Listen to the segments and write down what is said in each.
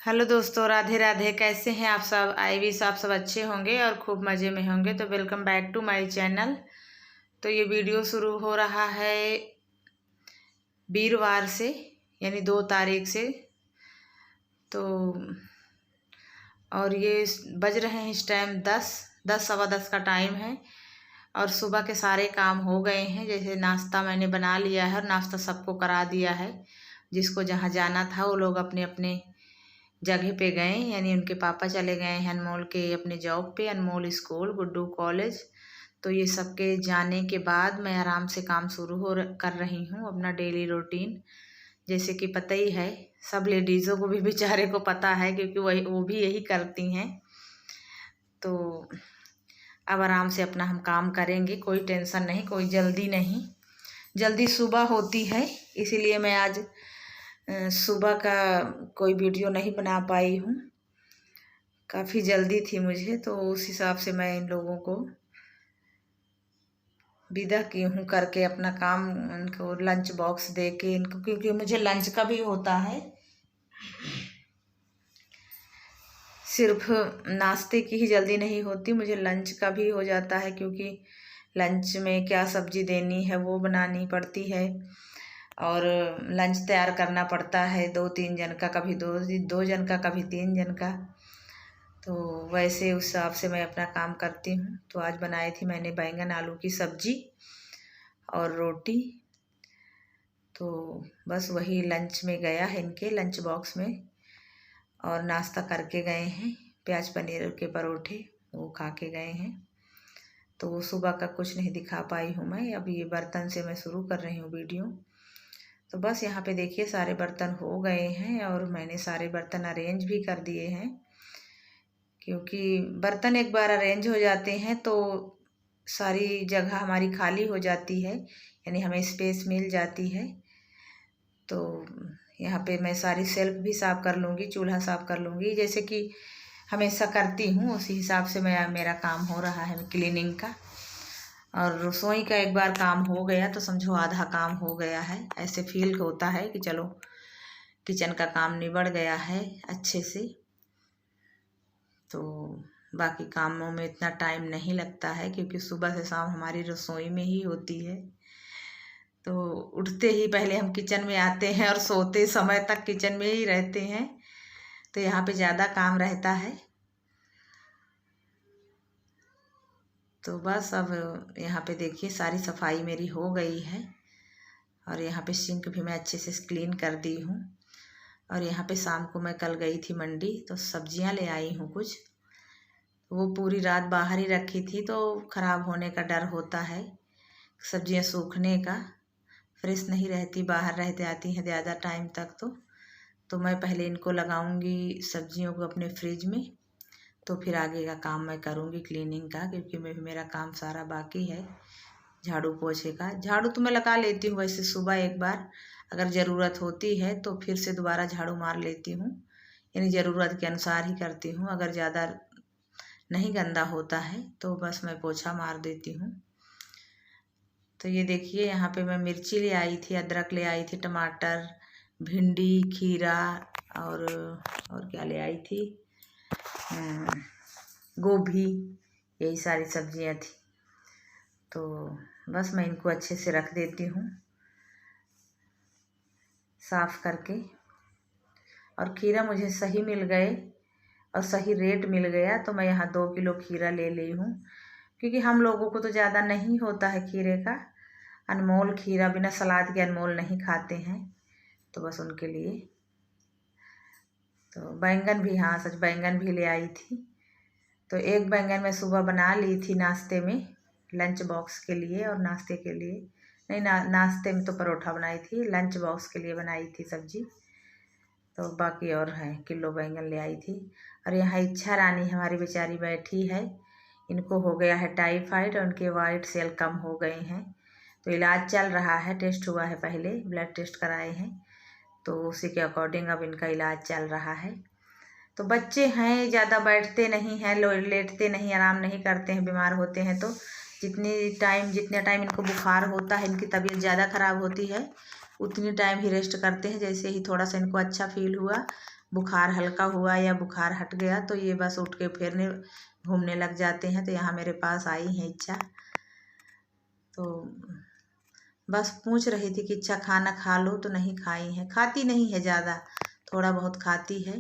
Hello दोस्तों, राधे राधे। कैसे हैं आप सब? आई विश आप सब अच्छे होंगे और खूब मज़े में होंगे। तो welcome back to my channel. तो ये वीडियो शुरू हो रहा है वीरवार से, यानी 2 तारीख से। तो और ये बज रहे हैं इस टाइम 10 सवा 10 का टाइम है। और सुबह के सारे काम हो गए हैं। जैसे नाश्ता मैंने बना लिया है और नाश्ता सबको करा दिया है। जिसको जहाँ जाना था वो लोग अपने अपने जगह पे गए, यानी उनके पापा चले गए हैं अनमोल के अपने जॉब पे, अनमोल स्कूल, गुड्डू कॉलेज। तो ये सबके जाने के बाद मैं आराम से काम शुरू कर रही हूँ अपना डेली रूटीन। जैसे कि पता ही है सब लेडीज़ों को भी, बेचारे को पता है, क्योंकि वो भी यही करती हैं। तो अब आराम से अपना हम काम करेंगे, कोई टेंशन नहीं, कोई जल्दी नहीं। जल्दी सुबह होती है, इसीलिए मैं आज सुबह का कोई वीडियो नहीं बना पाई हूँ। काफ़ी जल्दी थी मुझे, तो उस हिसाब से मैं इन लोगों को विदा की हूँ करके अपना काम। इनको लंच बॉक्स दे के इनको, क्योंकि मुझे लंच का भी होता है, सिर्फ नाश्ते की ही जल्दी नहीं होती, मुझे लंच का भी हो जाता है। क्योंकि लंच में क्या सब्जी देनी है वो बनानी पड़ती है और लंच तैयार करना पड़ता है 2-3 जन का, कभी दो जन का, कभी 3 जन का। तो वैसे उस हिसाब से मैं अपना काम करती हूँ। तो आज बनाई थी मैंने बैंगन आलू की सब्जी और रोटी। तो बस वही लंच में गया है, इनके लंच बॉक्स में। और नाश्ता करके गए हैं प्याज पनीर के परोठे, वो खा के गए हैं। तो वो सुबह का कुछ नहीं दिखा पाई हूँ मैं। अब ये बर्तन से मैं शुरू कर रही हूँ वीडियो। तो बस यहाँ पे देखिए सारे बर्तन हो गए हैं और मैंने सारे बर्तन अरेंज भी कर दिए हैं। क्योंकि बर्तन एक बार अरेंज हो जाते हैं तो सारी जगह हमारी खाली हो जाती है, यानी हमें स्पेस मिल जाती है। तो यहाँ पे मैं सारी सेल्फ भी साफ़ कर लूँगी, चूल्हा साफ़ कर लूँगी, जैसे कि हमेशा करती हूँ उसी हिसाब से मेरा काम हो रहा है क्लीनिंग का। और रसोई का एक बार काम हो गया तो समझो आधा काम हो गया है। ऐसे फील होता है कि चलो किचन का काम निबड़ गया है अच्छे से। तो बाकी कामों में इतना टाइम नहीं लगता है, क्योंकि सुबह से शाम हमारी रसोई में ही होती है। तो उठते ही पहले हम किचन में आते हैं और सोते समय तक किचन में ही रहते हैं। तो यहाँ पे ज़्यादा काम रहता है। तो बस अब यहाँ पे देखिए सारी सफाई मेरी हो गई है। और यहाँ पे सिंक भी मैं अच्छे से क्लीन कर दी हूँ। और यहाँ पे शाम को मैं कल गई थी मंडी, तो सब्जियाँ ले आई हूँ कुछ। वो पूरी रात बाहर ही रखी थी तो ख़राब होने का डर होता है, सब्जियाँ सूखने का, फ्रेश नहीं रहती, बाहर रहते आती हैं ज़्यादा टाइम तक। तो मैं पहले इनको लगाऊंगी सब्जियों को अपने फ्रिज में, तो फिर आगे का काम मैं करूंगी क्लीनिंग का। क्योंकि मेरा काम सारा बाकी है झाड़ू पोछे का। झाड़ू तो मैं लगा लेती हूँ वैसे सुबह एक बार, अगर ज़रूरत होती है तो फिर से दोबारा झाड़ू मार लेती हूँ, यानी ज़रूरत के अनुसार ही करती हूँ। अगर ज़्यादा नहीं गंदा होता है तो बस मैं पोछा मार देती हूँ। तो ये देखिए यहाँ पे मैं मिर्ची ले आई थी, अदरक ले आई थी, टमाटर, भिंडी, खीरा और क्या ले आई थी, गोभी, यही सारी सब्जियां थी। तो बस मैं इनको अच्छे से रख देती हूँ साफ़ करके। और खीरा मुझे सही मिल गए और सही रेट मिल गया, तो मैं यहाँ 2 किलो खीरा ले ली हूँ। क्योंकि हम लोगों को तो ज़्यादा नहीं होता है खीरे का। अनमोल खीरा बिना सलाद के अनमोल नहीं खाते हैं, तो बस उनके लिए। तो बैंगन भी, हाँ सच, बैंगन भी ले आई थी। तो एक बैंगन मैं सुबह बना ली थी नाश्ते में, लंच बॉक्स के लिए और नाश्ते के लिए नहीं, नाश्ते में तो परोठा बनाई थी, लंच बॉक्स के लिए बनाई थी सब्जी। तो बाकी और है, किलो बैंगन ले आई थी। और यहाँ इच्छा रानी हमारी बेचारी बैठी है, इनको हो गया है टाइफाइड और उनके वाइट सेल कम हो गए हैं। तो इलाज चल रहा है, टेस्ट हुआ है, पहले ब्लड टेस्ट कराए हैं, तो उसी के अकॉर्डिंग अब इनका इलाज चल रहा है। तो बच्चे हैं, ज़्यादा बैठते नहीं हैं, लेटते नहीं, आराम नहीं करते हैं, बीमार होते हैं तो जितने टाइम इनको बुखार होता है, इनकी तबीयत ज़्यादा ख़राब होती है, उतनी टाइम ही रेस्ट करते हैं। जैसे ही थोड़ा सा इनको अच्छा फील हुआ बुखार हल्का हुआ या बुखार हट गया तो ये बस उठ के फिरने घूमने लग जाते हैं। तो यहाँ मेरे पास आई हैं इच्छा, तो बस पूछ रही थी कि इच्छा खाना खा लो, तो नहीं खाई है, खाती नहीं है ज़्यादा, थोड़ा बहुत खाती है।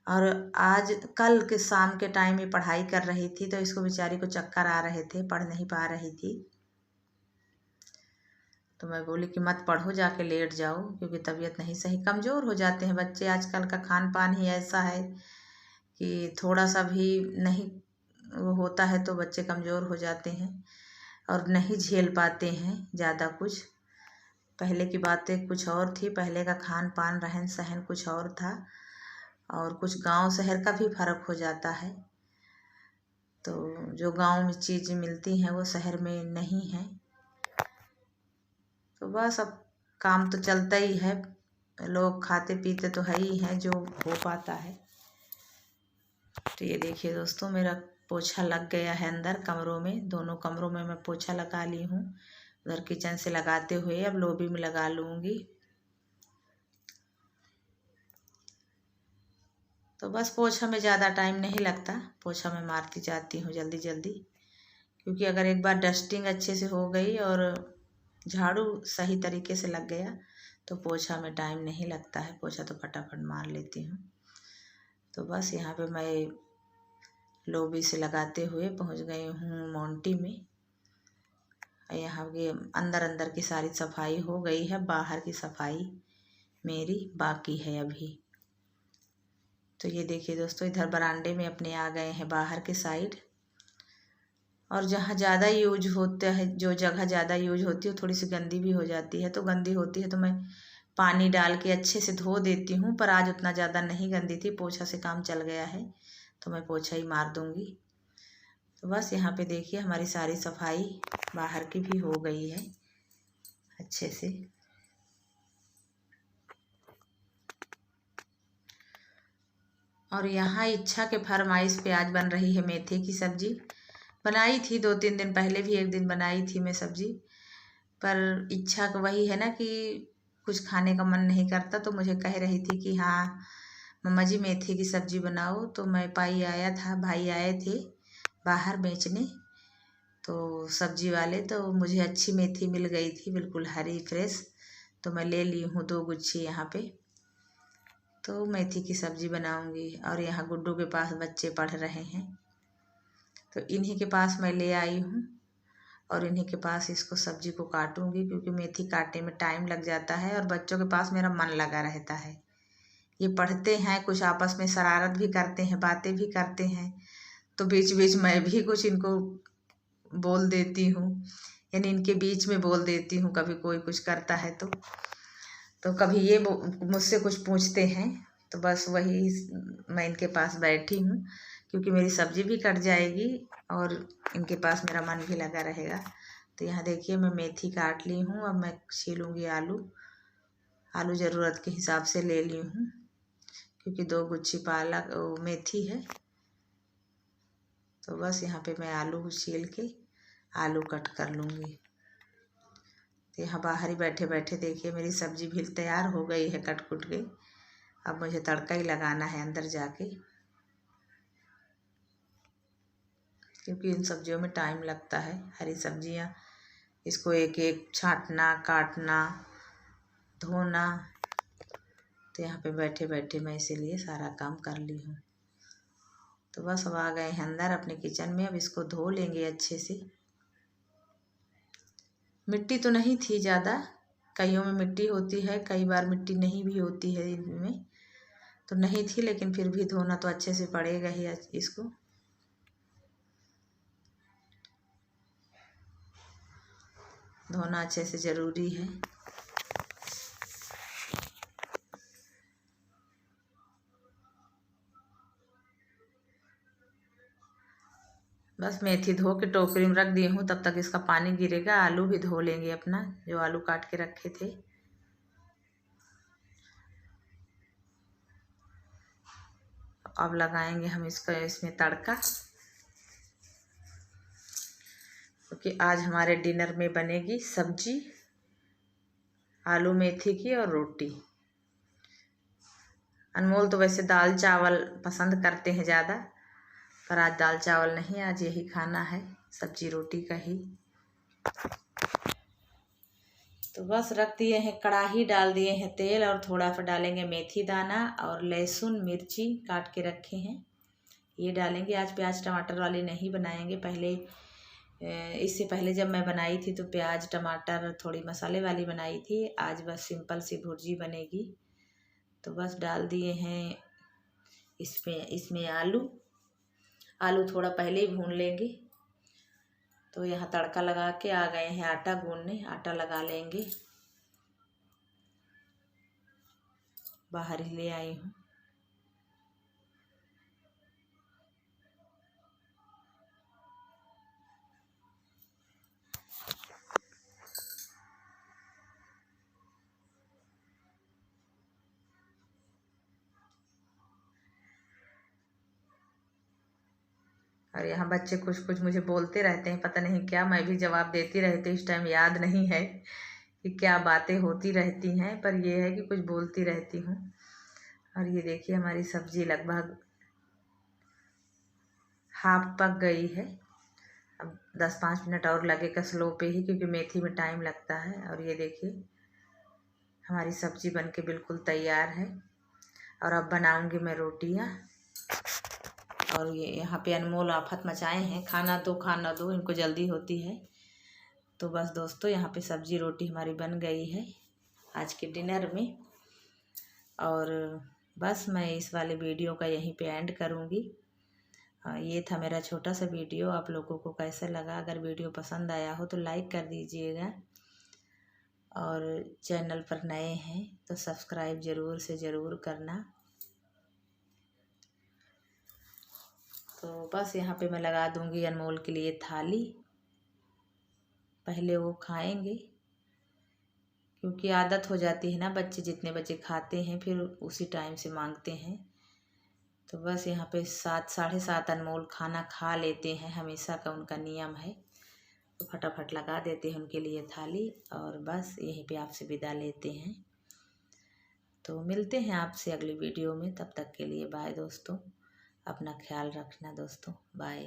और आज कल के शाम के टाइम ये पढ़ाई कर रही थी तो इसको बेचारी को चक्कर आ रहे थे, पढ़ नहीं पा रही थी। तो मैं बोली कि मत पढ़ो, जाके लेट जाओ, क्योंकि तबीयत नहीं सही, कमज़ोर हो जाते हैं बच्चे। आजकल का खान पान ही ऐसा है कि थोड़ा सा भी नहीं वो होता है तो बच्चे कमज़ोर हो जाते हैं और नहीं झेल पाते हैं ज़्यादा कुछ। पहले की बातें कुछ और थी, पहले का खान पान रहन सहन कुछ और था, और कुछ गांव शहर का भी फ़र्क हो जाता है। तो जो गांव में चीज़ मिलती हैं वो शहर में नहीं है। तो बस अब काम तो चलता ही है, लोग खाते पीते तो है ही हैं, जो हो पाता है। तो ये देखिए दोस्तों, मेरा पोछा लग गया है अंदर कमरों में, दोनों कमरों में मैं पोछा लगा ली हूँ। उधर किचन से लगाते हुए अब लॉबी में लगा लूँगी। तो बस पोछा में ज़्यादा टाइम नहीं लगता, पोछा मैं मारती जाती हूँ जल्दी जल्दी, क्योंकि अगर एक बार डस्टिंग अच्छे से हो गई और झाड़ू सही तरीके से लग गया तो पोछा में टाइम नहीं लगता है, पोछा तो फटाफट मार लेती हूँ। तो बस यहाँ पे मैं लॉबी से लगाते हुए पहुँच गई हूँ मोंटी में। यहाँ के अंदर अंदर की सारी सफाई हो गई है, बाहर की सफाई मेरी बाकी है अभी। तो ये देखिए दोस्तों, इधर बरामदे में अपने आ गए हैं बाहर के साइड। और जहाँ ज़्यादा यूज होता है, जो जगह ज़्यादा यूज होती है थोड़ी सी गंदी भी हो जाती है, तो गंदी होती है तो मैं पानी डाल के अच्छे से धो देती हूँ। पर आज उतना ज़्यादा नहीं गंदी थी, पोछा से काम चल गया है तो मैं पोछा ही मार दूँगी। तो बस यहाँ पे देखिए हमारी सारी सफाई बाहर की भी हो गई है अच्छे से। और यहाँ इच्छा के फरमाइश पे आज बन रही है मेथी की सब्जी। बनाई थी 2-3 दिन पहले भी, एक दिन बनाई थी मैं सब्जी, पर इच्छा का वही है ना कि कुछ खाने का मन नहीं करता, तो मुझे कह रही थी कि हाँ मम्मा जी मेथी की सब्जी बनाओ। तो मैं भाई आया था, भाई आए थे बाहर बेचने, तो सब्जी वाले, तो मुझे अच्छी मेथी मिल गई थी बिल्कुल हरी फ्रेश, तो मैं ले ली हूँ 2 गुच्छी यहाँ पे। तो मेथी की सब्जी बनाऊंगी। और यहाँ गुड्डू के पास बच्चे पढ़ रहे हैं, तो इन्हीं के पास मैं ले आई हूँ और इन्हीं के पास इसको सब्जी को काटूंगी, क्योंकि मेथी काटने में टाइम लग जाता है और बच्चों के पास मेरा मन लगा रहता है। ये पढ़ते हैं, कुछ आपस में शरारत भी करते हैं, बातें भी करते हैं, तो बीच बीच मैं भी कुछ इनको बोल देती हूँ, यानी इनके बीच में बोल देती हूँ। कभी कोई कुछ करता है तो कभी ये मुझसे कुछ पूछते हैं, तो बस वही मैं इनके पास बैठी हूँ, क्योंकि मेरी सब्जी भी कट जाएगी और इनके पास मेरा मन भी लगा रहेगा। तो यहाँ देखिए मैं मेथी काट ली हूँ, अब मैं छीलूँगी आलू। आलू ज़रूरत के हिसाब से ले ली हूँ, क्योंकि 2 गुच्छी पालक मेथी है। तो बस यहाँ पे मैं आलू छील के आलू कट कर लूँगी। तो यहाँ बाहर ही बैठे बैठे देखिए मेरी सब्जी भी तैयार हो गई है कट कुट के। अब मुझे तड़का ही लगाना है अंदर जाके, क्योंकि इन सब्जियों में टाइम लगता है। हरी सब्जियाँ, इसको एक एक छांटना, काटना, धोना, तो यहाँ पे बैठे बैठे मैं इसीलिए सारा काम कर ली हूँ। तो बस अब आ गए हैं अंदर अपने किचन में, अब इसको धो लेंगे अच्छे से। मिट्टी तो नहीं थी ज़्यादा, कईयों में मिट्टी होती है, कई बार मिट्टी नहीं भी होती है इनमें, तो नहीं थी, लेकिन फिर भी धोना तो अच्छे से पड़ेगा ही इसको। धोना अच्छे से ज़रूरी है। बस मेथी धो के टोकरी में रख दी हूँ, तब तक इसका पानी गिरेगा। आलू भी धो लेंगे अपना, जो आलू काट के रखे थे। अब लगाएंगे हम इसमें तड़का, क्योंकि आज हमारे डिनर में बनेगी सब्जी आलू मेथी की और रोटी। अनमोल तो वैसे दाल चावल पसंद करते हैं ज़्यादा, पर आज दाल चावल नहीं, आज यही खाना है, सब्जी रोटी का ही। तो बस रख दिए हैं, कढ़ाई डाल दिए हैं तेल, और थोड़ा सा डालेंगे मेथी दाना और लहसुन मिर्ची काट के रखे हैं, ये डालेंगे। आज प्याज टमाटर वाली नहीं बनाएंगे, पहले इससे पहले जब मैं बनाई थी तो प्याज टमाटर थोड़ी मसाले वाली बनाई थी, आज बस सिंपल सी भुर्जी बनेगी। तो बस डाल दिए हैं इसमें आलू थोड़ा पहले ही भून लेंगे। तो यहाँ तड़का लगा के आ गए हैं आटा गूंदने, आटा लगा लेंगे, बाहर ही ले आई हूँ। और यहाँ बच्चे कुछ कुछ मुझे बोलते रहते हैं, पता नहीं क्या, मैं भी जवाब देती रहती हूँ, इस टाइम याद नहीं है कि क्या बातें होती रहती हैं, पर ये है कि कुछ बोलती रहती हूँ। और ये देखिए हमारी सब्जी लगभग हाफ पक गई है, अब 10-5 मिनट और लगेगा स्लो पे ही, क्योंकि मेथी में टाइम लगता है। और ये देखिए हमारी सब्जी बनके बिल्कुल तैयार है, और अब बनाऊंगी मैं रोटियाँ। और ये यहाँ पे अनमोल आफत मचाए हैं, खाना दो, इनको जल्दी होती है। तो बस दोस्तों, यहाँ पे सब्जी रोटी हमारी बन गई है आज के डिनर में। और बस मैं इस वाले वीडियो का यहीं पे एंड करूँगी। ये था मेरा छोटा सा वीडियो, आप लोगों को कैसा लगा? अगर वीडियो पसंद आया हो तो लाइक कर दीजिएगा, और चैनल पर नए हैं तो सब्सक्राइब ज़रूर से ज़रूर करना। तो बस यहाँ पे मैं लगा दूँगी अनमोल के लिए थाली, पहले वो खाएंगे, क्योंकि आदत हो जाती है ना, बच्चे जितने बच्चे खाते हैं फिर उसी टाइम से मांगते हैं। तो बस यहाँ पे 7 साढ़े 7 अनमोल खाना खा लेते हैं, हमेशा का उनका नियम है। तो फटाफट लगा देते हैं उनके लिए थाली, और बस यहीं पे आपसे विदा लेते हैं। तो मिलते हैं आपसे अगली वीडियो में, तब तक के लिए बाय दोस्तों, अपना ख्याल रखना दोस्तों, बाय।